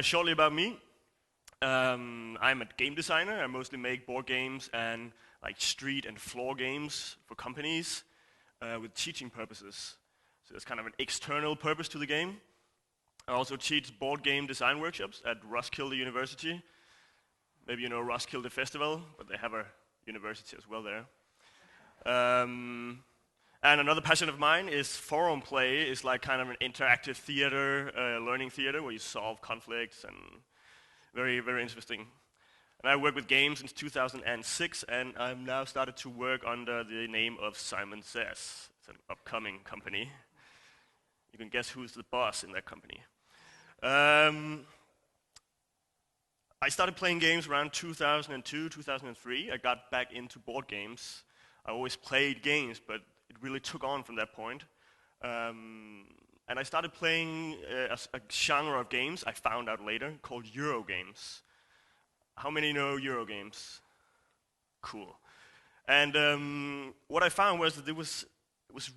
Shortly about me, I'm a game designer. I mostly make board games and like street and floor games for companies with teaching purposes. So there's kind of an external purpose to the game. I also teach board game design workshops at Roskilde University. Maybe you know Roskilde Festival, but they have a university as well there. And another passion of mine is forum play. It's like kind of an interactive theater, learning theater, where you solve conflicts and very, very interesting. And I work with games since 2006, and I've now started to work under the name of Simon Says. It's an upcoming company. You can guess who's the boss in that company. I started playing games around 2002, 2003. I got back into board games. I always played games, but it really took on from that point. And I started playing a genre of games I found out later called Euro games. How many know Euro games? Cool. And what I found was that it was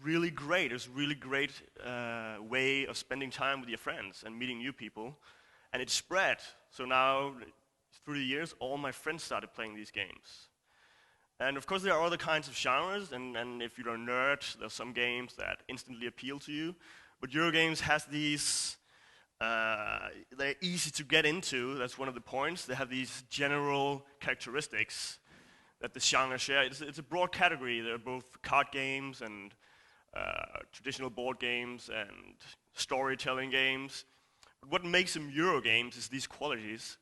really great. It was a really great way of spending time with your friends and meeting new people. And it spread. So now, through the years, all my friends started playing these games. And of course there are other kinds of genres, and if you're a nerd, there's some games that instantly appeal to you. But Eurogames has these, they're easy to get into, that's one of the points. They have these general characteristics that the genre share. It's a broad category. There are both card games and traditional board games and storytelling games. But what makes them Eurogames is these qualities.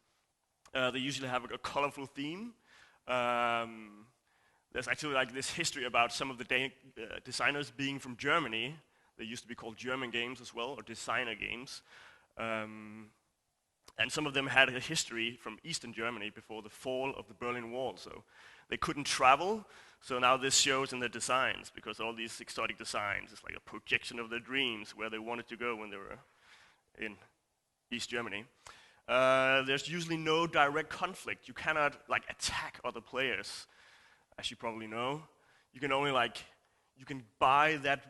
They usually have a colorful theme. There's actually like this history about some of the designers being from Germany. They used to be called German games as well, or designer games. And some of them had a history from Eastern Germany before the fall of the Berlin Wall. So they couldn't travel. So now this shows in their designs, because all these exotic designs is like a projection of their dreams, where they wanted to go when they were in East Germany. There's usually no direct conflict. You cannot like attack other players. As you probably know, you can only you can buy that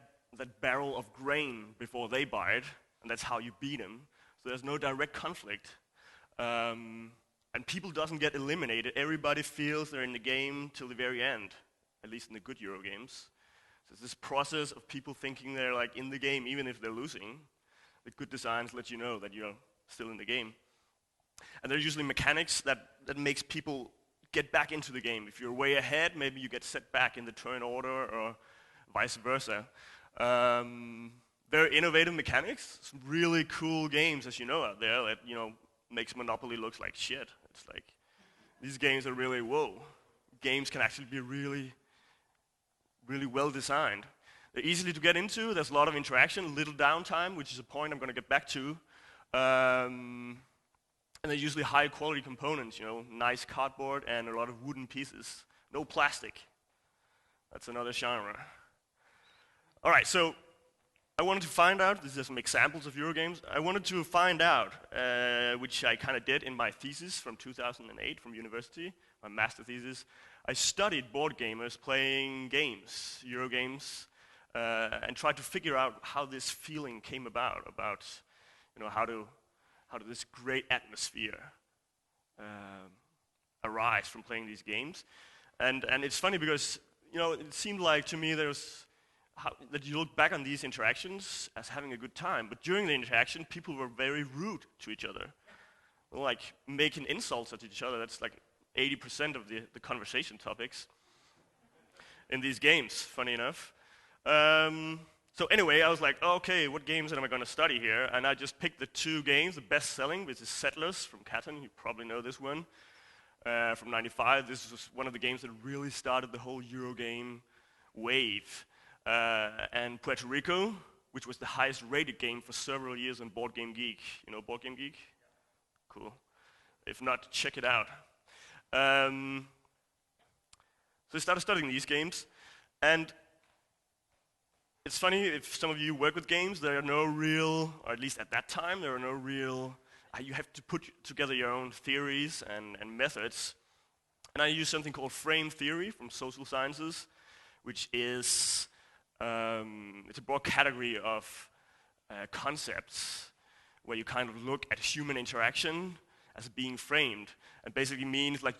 barrel of grain before they buy it, and that's how you beat them. So there's no direct conflict. And people doesn't get eliminated. Everybody feels they're in the game till the very end, at least in the good Euro games. So it's this process of people thinking they're like in the game even if they're losing. The good designs let you know that you're still in the game. And there's usually mechanics that makes people get back into the game. If you're way ahead, maybe you get set back in the turn order or vice versa. Very innovative mechanics, some really cool games, as you know, out there that, makes Monopoly look like shit. It's like, these games are really, whoa. Games can actually be really, really well designed. They're easy to get into, there's a lot of interaction, little downtime, which is a point I'm going to get back to. And they're usually high quality components, nice cardboard and a lot of wooden pieces. No plastic. That's another genre. All right, so I wanted to find out, these are some examples of Eurogames. I wanted to find out, which I kind of did in my thesis from 2008 from university, my master thesis. I studied board gamers playing games, Eurogames, and tried to figure out how this feeling came about how did this great atmosphere arise from playing these games. And it's funny because, it seemed like to me that you look back on these interactions as having a good time, but during the interaction, people were very rude to each other. Like making insults at each other, that's like 80% of the conversation topics in these games, funny enough. So anyway, I was like, okay, what games am I going to study here? And I just picked the two games, the best-selling, which is Settlers from Catan. You probably know this one, from '95. This was one of the games that really started the whole Eurogame wave. And Puerto Rico, which was the highest-rated game for several years on Board Game Geek. You know Board Game Geek? Cool. If not, check it out. So I started studying these games, and it's funny, if some of you work with games, there are no real, or at least at that time, there are no real, you have to put together your own theories and methods. And I use something called frame theory from social sciences, which is, it's a broad category of concepts where you kind of look at human interaction as being framed. And basically means like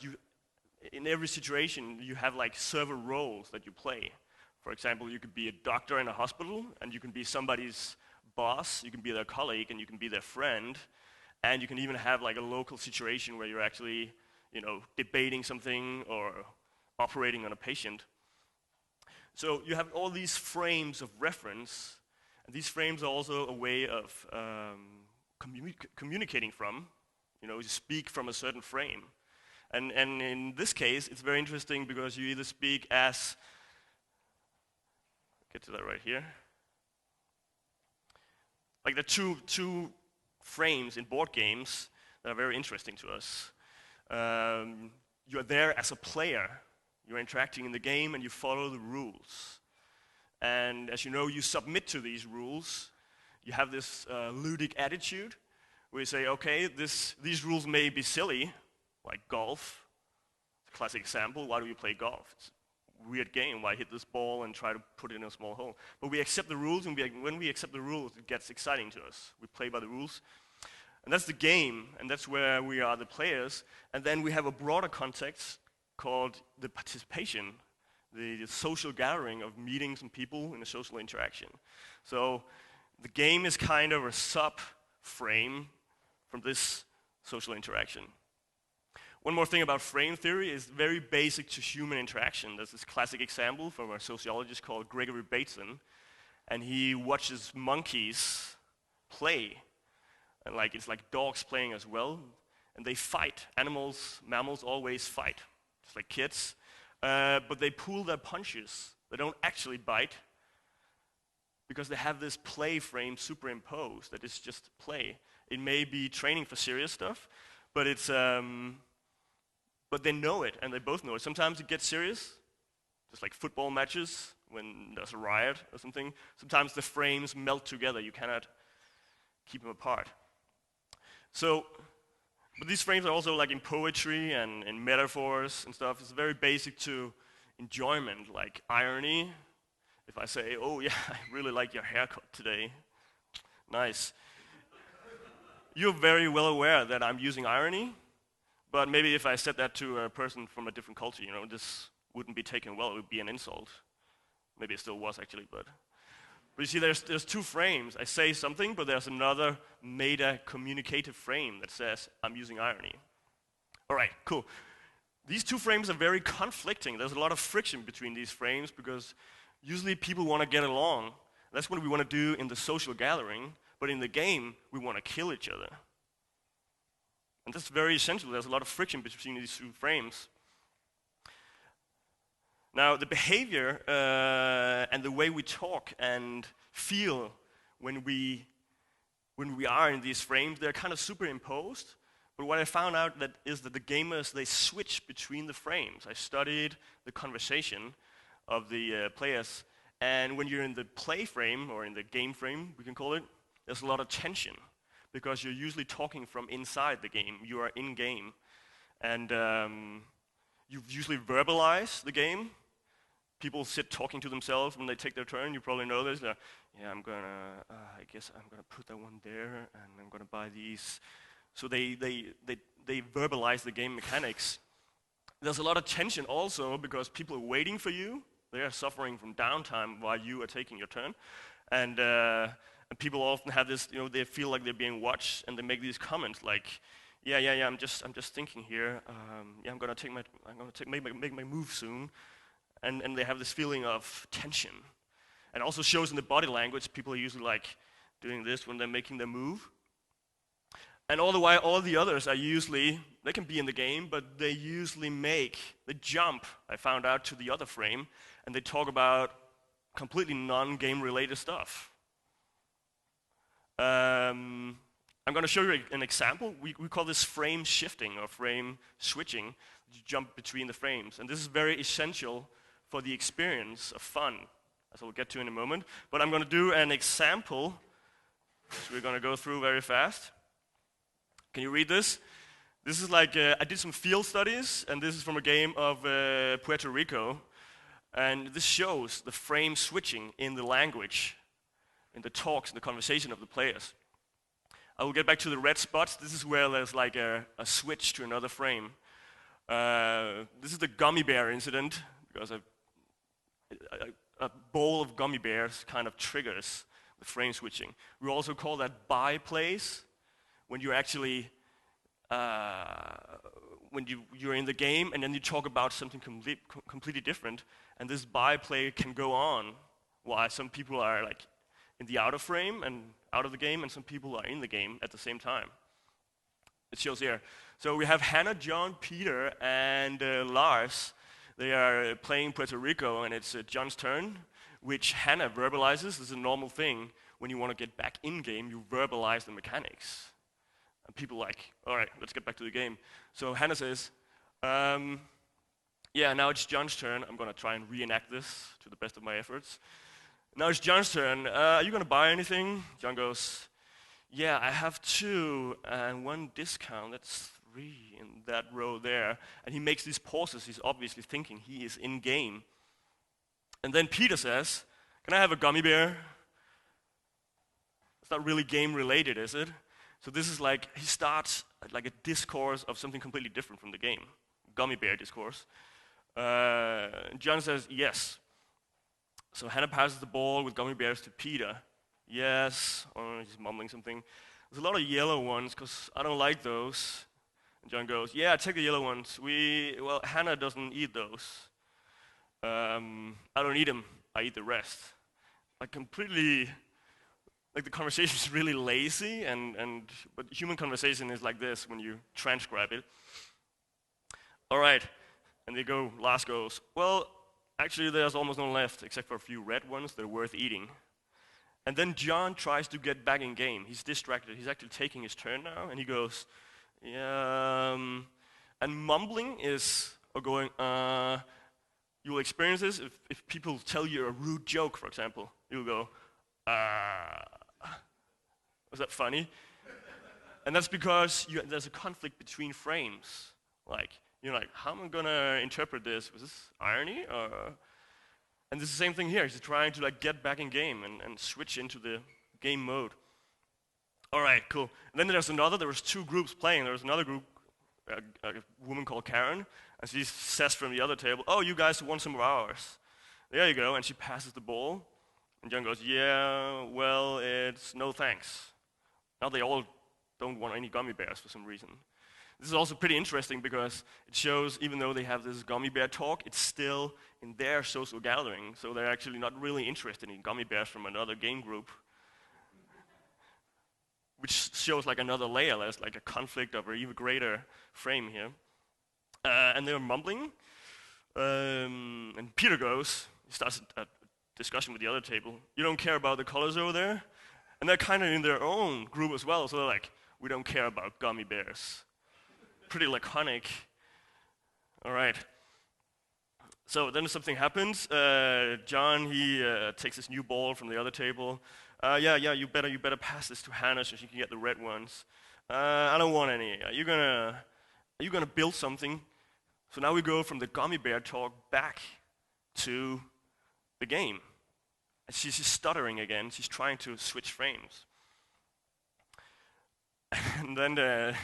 in every situation, you have like several roles that you play. For example, you could be a doctor in a hospital, and you can be somebody's boss, you can be their colleague, and you can be their friend, and you can even have like a local situation where you're actually, debating something or operating on a patient. So you have all these frames of reference, and these frames are also a way of communicating from. You speak from a certain frame. And in this case, it's very interesting because you either speak as, get to that right here, like the two frames in board games that are very interesting to us. You're there as a player. You're interacting in the game and you follow the rules. And as you know, you submit to these rules. You have this ludic attitude where you say, okay, these rules may be silly, like golf. It's a classic example. Why do we play golf? It's a weird game. Why hit this ball and try to put it in a small hole? But we accept the rules, and when we accept the rules, it gets exciting to us. We play by the rules. And that's the game, and that's where we are the players. And then we have a broader context called the participation, the social gathering of meeting some people in a social interaction. So the game is kind of a sub-frame from this social interaction. One more thing about frame theory is very basic to human interaction. There's this classic example from a sociologist called Gregory Bateson, and he watches monkeys play. And it's like dogs playing as well, and they fight. Mammals always fight, just like kids. But they pull their punches. They don't actually bite because they have this play frame superimposed that is just play. It may be training for serious stuff, but but they know it, and they both know it. Sometimes it gets serious, just like football matches when there's a riot or something. Sometimes the frames melt together. You cannot keep them apart. But these frames are also like in poetry and in metaphors and stuff. It's very basic to enjoyment, like irony. If I say, oh yeah, I really like your haircut today. Nice. You're very well aware that I'm using irony, but maybe if I said that to a person from a different culture, this wouldn't be taken well. It would be an insult. Maybe it still was actually, but you see, there's two frames. I say something, but there's another meta-communicative frame that says, I'm using irony. All right, cool. These two frames are very conflicting. There's a lot of friction between these frames because usually people want to get along. That's what we want to do in the social gathering, but in the game, we want to kill each other. And that's very essential. There's a lot of friction between these two frames. Now, the behavior and the way we talk and feel when we are in these frames, they're kind of superimposed. But what I found out is that the gamers, they switch between the frames. I studied the conversation of the players. And when you're in the play frame, or in the game frame, we can call it, there's a lot of tension. Because you're usually talking from inside the game. You are in-game. And you usually verbalize the game. People sit talking to themselves when they take their turn. You probably know this. Yeah, I guess I'm gonna put that one there, and I'm gonna buy these. So they verbalize the game mechanics. There's a lot of tension also because people are waiting for you. They are suffering from downtime while you are taking your turn, and people often have this. They feel like they're being watched, and they make these comments like, "Yeah, I'm just thinking here. Yeah, I'm gonna make my move soon." And they have this feeling of tension. And also shows in the body language, people are usually like doing this when they're making their move. And all the while, all the others are usually, they can be in the game, but they usually they jump, I found out, to the other frame, and they talk about completely non-game related stuff. I'm going to show you an example. We call this frame shifting or frame switching. You jump between the frames. And this is very essential for the experience of fun, as I'll get to in a moment. But I'm going to do an example, which we're going to go through very fast. Can you read this? This is like, I did some field studies, and this is from a game of Puerto Rico. And this shows the frame switching in the language, in the talks, in the conversation of the players. I will get back to the red spots. This is where there's like a switch to another frame. This is the gummy bear incident, because a bowl of gummy bears kind of triggers the frame switching. We also call that buy plays, when you're actually when you're in the game and then you talk about something completely different, and this buy play can go on while some people are like in the outer frame and out of the game, and some people are in the game at the same time. It shows here. So we have Hannah, John, Peter, and Lars. They are playing Puerto Rico, and it's John's turn, which Hannah verbalizes. This is a normal thing. When you want to get back in-game, you verbalize the mechanics. And people are like, all right, let's get back to the game. So Hannah says, yeah, now it's John's turn. I'm going to try and reenact this to the best of my efforts. Now it's John's turn. Are you going to buy anything? John goes, yeah, I have 2 and 1 discount. That's 3 in that row there. And he makes these pauses. He's obviously thinking he is in game. And then Peter says, can I have a gummy bear? It's not really game related, is it? So this is like, he starts like a discourse of something completely different from the game. Gummy bear discourse. John says, yes. So Hannah passes the ball with gummy bears to Peter. Yes, or he's mumbling something. There's a lot of yellow ones, because I don't like those. And John goes, yeah, take the yellow ones. Well, Hannah doesn't eat those. I don't eat them, I eat the rest. Like completely, like the conversation is really lazy, but human conversation is like this when you transcribe it. All right, and Lars goes, well, actually there's almost none left, except for a few red ones that are worth eating. And then John tries to get back in game. He's distracted. He's actually taking his turn now, and he goes, yeah, and mumbling is, or going, you will experience this if people tell you a rude joke, for example. You'll go, was that funny? And that's because there's a conflict between frames. Like, you're like, how am I gonna interpret this? Was this irony? And it's the same thing here. He's trying to like get back in game and switch into the game mode. All right, cool. And then there was 2 groups playing. There was another group, a woman called Karen, and she says from the other table, oh, you guys want some of ours. There you go, and she passes the ball. And John goes, yeah, well, it's no thanks. Now they all don't want any gummy bears for some reason. This is also pretty interesting because it shows, even though they have this gummy bear talk, it's still in their social gathering, so they're actually not really interested in gummy bears from another game group, which shows like another layer. There's like a conflict of an even greater frame here. And they're mumbling, and Peter he starts a discussion with the other table. You don't care about the colors over there? And they're kind of in their own group as well, so they're like, we don't care about gummy bears. Pretty laconic. All right. So then something happens. John, he takes this new ball from the other table. Yeah, you better pass this to Hannah so she can get the red ones. I don't want any. Are you gonna build something? So now we go from the gummy bear talk back to the game. And she's stuttering again. She's trying to switch frames. And then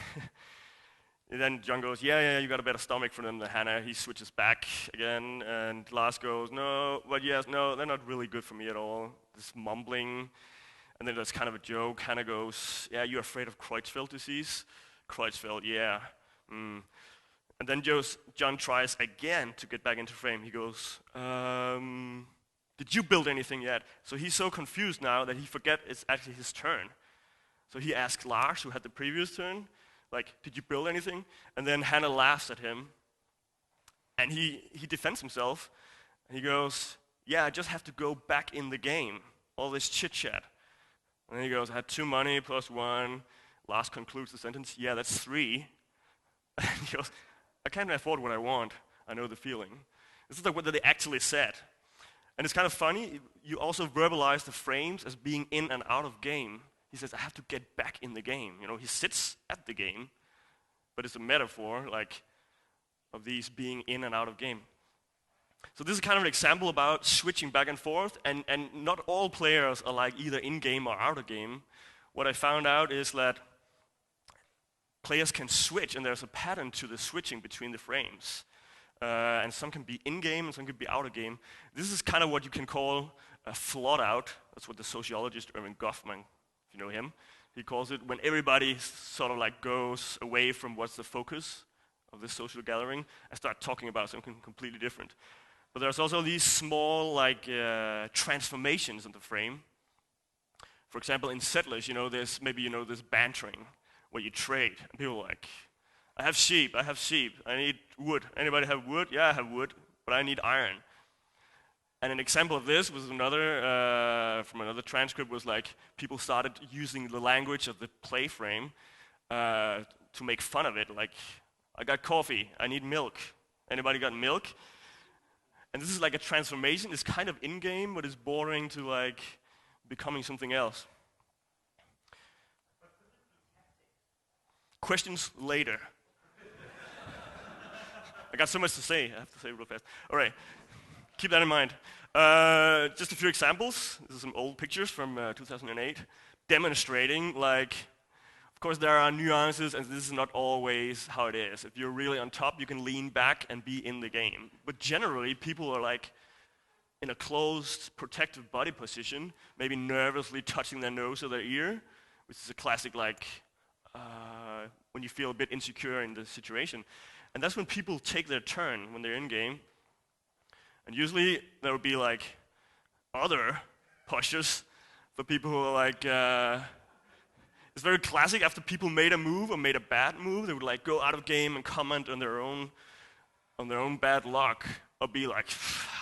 John goes, yeah, you got a better stomach for them than Hannah. He switches back again, and Lars goes, no, they're not really good for me at all. This mumbling, and then there's kind of a joke. Hannah goes, yeah, you're afraid of Creutzfeldt disease? Creutzfeldt, yeah. And then John tries again to get back into frame. He goes, did you build anything yet? So he's so confused now that he forgets it's actually his turn. So he asks Lars, who had the previous turn, like, did you build anything? And then Hannah laughs at him, and he defends himself, and he goes, yeah, I just have to go back in the game, all this chit-chat. And then he goes, I had 2 money plus 1. Lars concludes the sentence, yeah, that's 3. And he goes, I can't afford what I want. I know the feeling. This is like what they actually said. And it's kind of funny, you also verbalize the frames as being in and out of game. He says, I have to get back in the game. You know, he sits at the game, but it's a metaphor, like, of these being in and out of game. So this is kind of an example about switching back and forth, and not all players are like either in game or out of game. what I found out is that players can switch, and there's a pattern to the switching between the frames. And some can be in-game, and some can be out-of-game. This is kind of what you can call a flood out. That's what the sociologist Erving Goffman, if you know him, he calls it, when everybody sort of like goes away from what's the focus of this social gathering and start talking about something completely different. But there's also these small like transformations in the frame. For example, in Settlers, there's maybe this bantering where you trade, and people are like, I have sheep, I need wood. Anybody have wood? Yeah, I have wood, but I need iron. And an example of this was from another transcript was like, people started using the language of the play frame to make fun of it, like, I got coffee, I need milk. Anybody got milk? And this is like a transformation, it's kind of in-game, but it's bordering to like becoming something else. Questions later. I got so much to say, I have to say real fast. All right, keep that in mind. Just a few examples. This is some old pictures from 2008, demonstrating like, of course there are nuances and this is not always how it is. If you're really on top, you can lean back and be in the game. But generally, people are like in a closed, protective body position, maybe nervously touching their nose or their ear, which is a classic like, when you feel a bit insecure in the situation. And that's when people take their turn when they're in game. And usually there will be like other postures for people who are like, it's very classic after people made a move or made a bad move, they would like go out of game and comment on their own bad luck, or be like,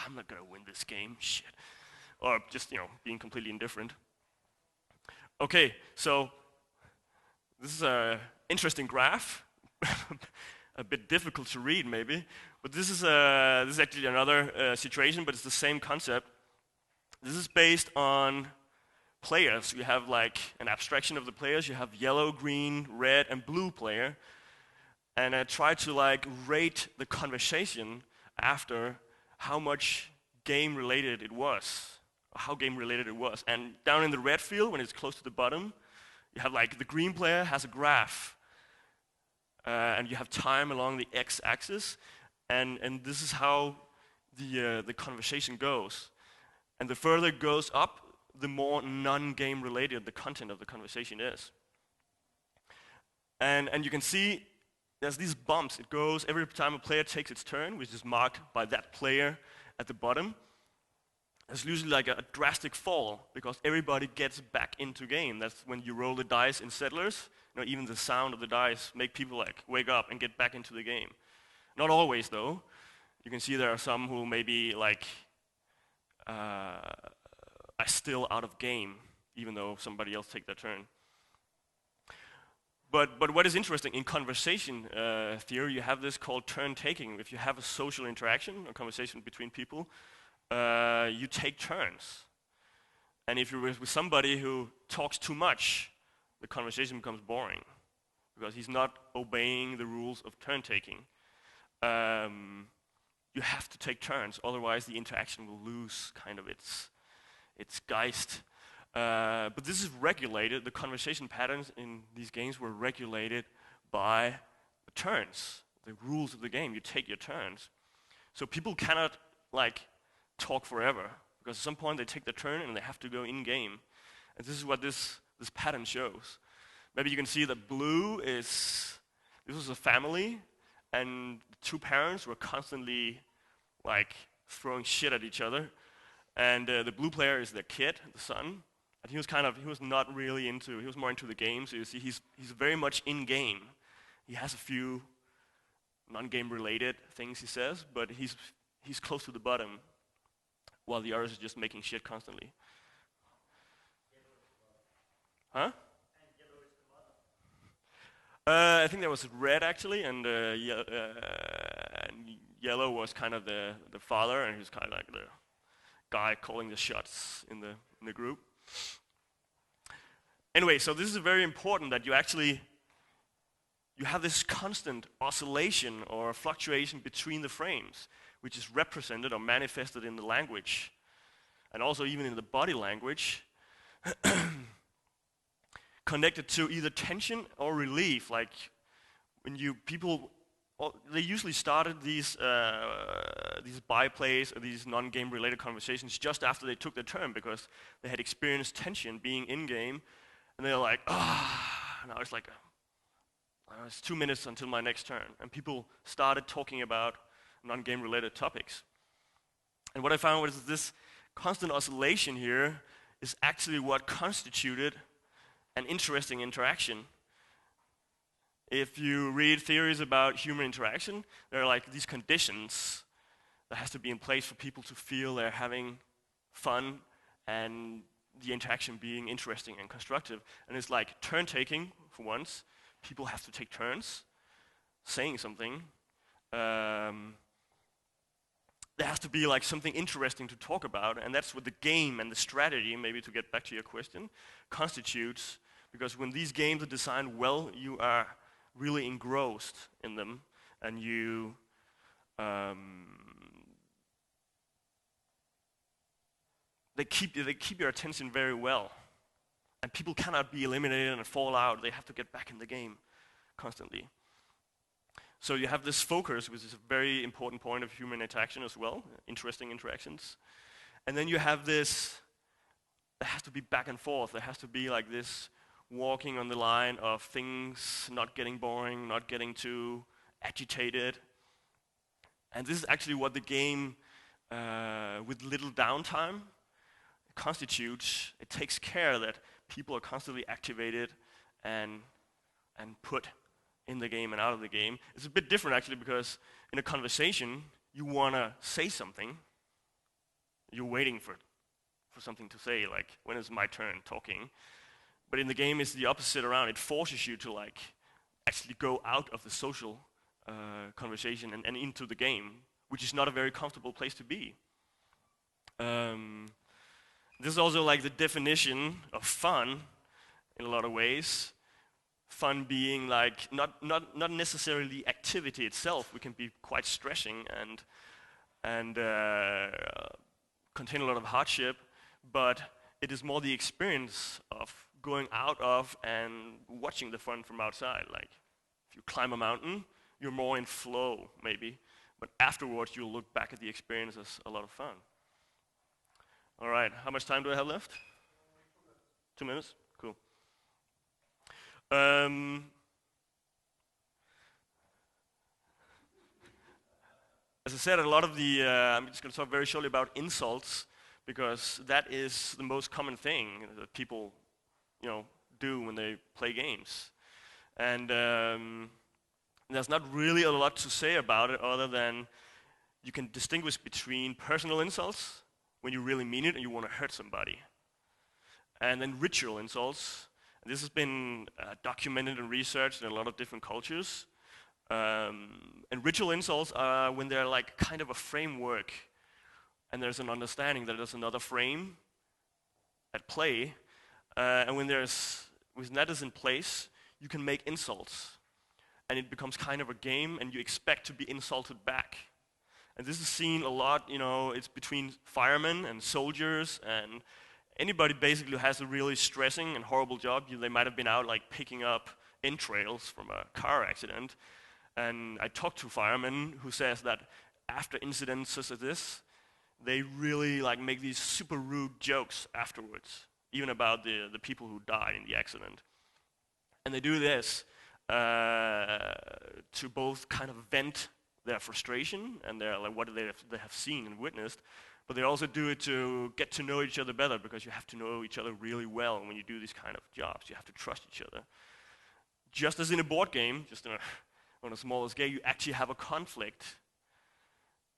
I'm not gonna win this game, shit. Or just, being completely indifferent. Okay, so this is an interesting graph. A bit difficult to read maybe, but this is actually another situation, but it's the same concept. This is based on players. You have like an abstraction of the players. You have yellow, green, red, and blue player, and I try to like rate the conversation after how much game related it was, or how game related it was. And down in the red field, when it's close to the bottom, you have like the green player has a graph. And you have time along the x-axis, and this is how the conversation goes. And the further it goes up, the more non-game related the content of the conversation is. And you can see there's these bumps. It goes every time a player takes its turn, which is marked by that player at the bottom. There's usually like a drastic fall, because everybody gets back into game. That's when you roll the dice in Settlers. Even the sound of the dice make people like wake up and get back into the game. Not always though. You can see there are some who maybe like are still out of game, even though somebody else take their turn. But what is interesting, in conversation theory, you have this called turn taking. If you have a social interaction, a conversation between people, you take turns. And if you're with somebody who talks too much, the conversation becomes boring, because he's not obeying the rules of turn-taking. You have to take turns, otherwise the interaction will lose kind of its geist. But this is regulated. The conversation patterns in these games were regulated by the turns, the rules of the game. You take your turns. So people cannot like talk forever, because at some point they take their turn and they have to go in-game. And this is what this pattern shows. Maybe you can see that blue this was a family, and two parents were constantly like throwing shit at each other. And the blue player is their kid, the son, and he was not really he was more into the game, so you see he's very much in-game. He has a few non-game related things he says, but he's close to the bottom, while the others are just making shit constantly. Huh? I think there was red actually, and yellow was kind of the father, and he was kind of like the guy calling the shots in the group. Anyway, so this is very important that you have this constant oscillation or fluctuation between the frames, which is represented or manifested in the language, and also even in the body language. connected to either tension or relief. Like when they usually started these byplays or these non-game related conversations just after they took their turn because they had experienced tension being in-game, and they're like, now it's like, it's 2 minutes until my next turn, and people started talking about non-game related topics. And what I found was this constant oscillation here is actually what constituted an interesting interaction. If you read theories about human interaction, there are like these conditions that has to be in place for people to feel they're having fun and the interaction being interesting and constructive. And it's like turn taking, for once. People have to take turns saying something. There has to be like something interesting to talk about, and that's what the game and the strategy, maybe to get back to your question, constitutes. Because when these games are designed well, you are really engrossed in them, and they keep your attention very well, and people cannot be eliminated and fall out. They have to get back in the game constantly. So you have this focus, which is a very important point of human interaction as well, interesting interactions. And then you have this, there has to be back and forth. There has to be like this walking on the line of things not getting boring, not getting too agitated. And this is actually what the game, with little downtime, constitutes. It takes care that people are constantly activated and put in the game and out of the game. It's a bit different actually, because in a conversation, you want to say something. You're waiting for something to say, like, when is my turn talking? But in the game, it's the opposite around. It forces you to like actually go out of the social conversation and into the game, which is not a very comfortable place to be. This is also like the definition of fun in a lot of ways. Fun being like not necessarily activity itself. We can be quite stressing and contain a lot of hardship, but it is more the experience of going out of and watching the fun from outside. Like if you climb a mountain, you're more in flow maybe, but afterwards you'll look back at the experience as a lot of fun. All right, how much time do I have left? 2 minutes? Cool. As I said, a lot of the, I'm just going to talk very shortly about insults, because that is the most common thing that people, do when they play games. And there's not really a lot to say about it other than you can distinguish between personal insults, when you really mean it and you want to hurt somebody, and then ritual insults. This has been documented and researched in a lot of different cultures. And ritual insults are when they're like kind of a framework, and there's an understanding that there's another frame at play. And when that is in place, you can make insults. And it becomes kind of a game, and you expect to be insulted back. And this is seen a lot, it's between firemen and soldiers and anybody basically who has a really stressing and horrible job. They might have been out like picking up entrails from a car accident. And I talked to firemen who says that after incidents such as this, they really like make these super rude jokes afterwards, even about the people who died in the accident. And they do this to both kind of vent their frustration and their like what they have seen and witnessed, but they also do it to get to know each other better, because you have to know each other really well when you do these kind of jobs. You have to trust each other. Just as in a board game, just on a smaller scale, you actually have a conflict,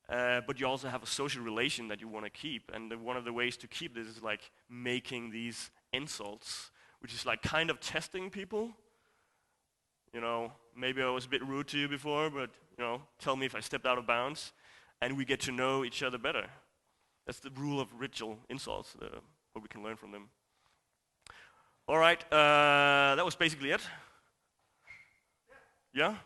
but you also have a social relation that you want to keep. And one of the ways to keep this is like making these insults, which is like kind of testing people. Maybe I was a bit rude to you before, but tell me if I stepped out of bounds, and we get to know each other better. That's the rule of ritual insults, what we can learn from them. All right, that was basically it. Yeah?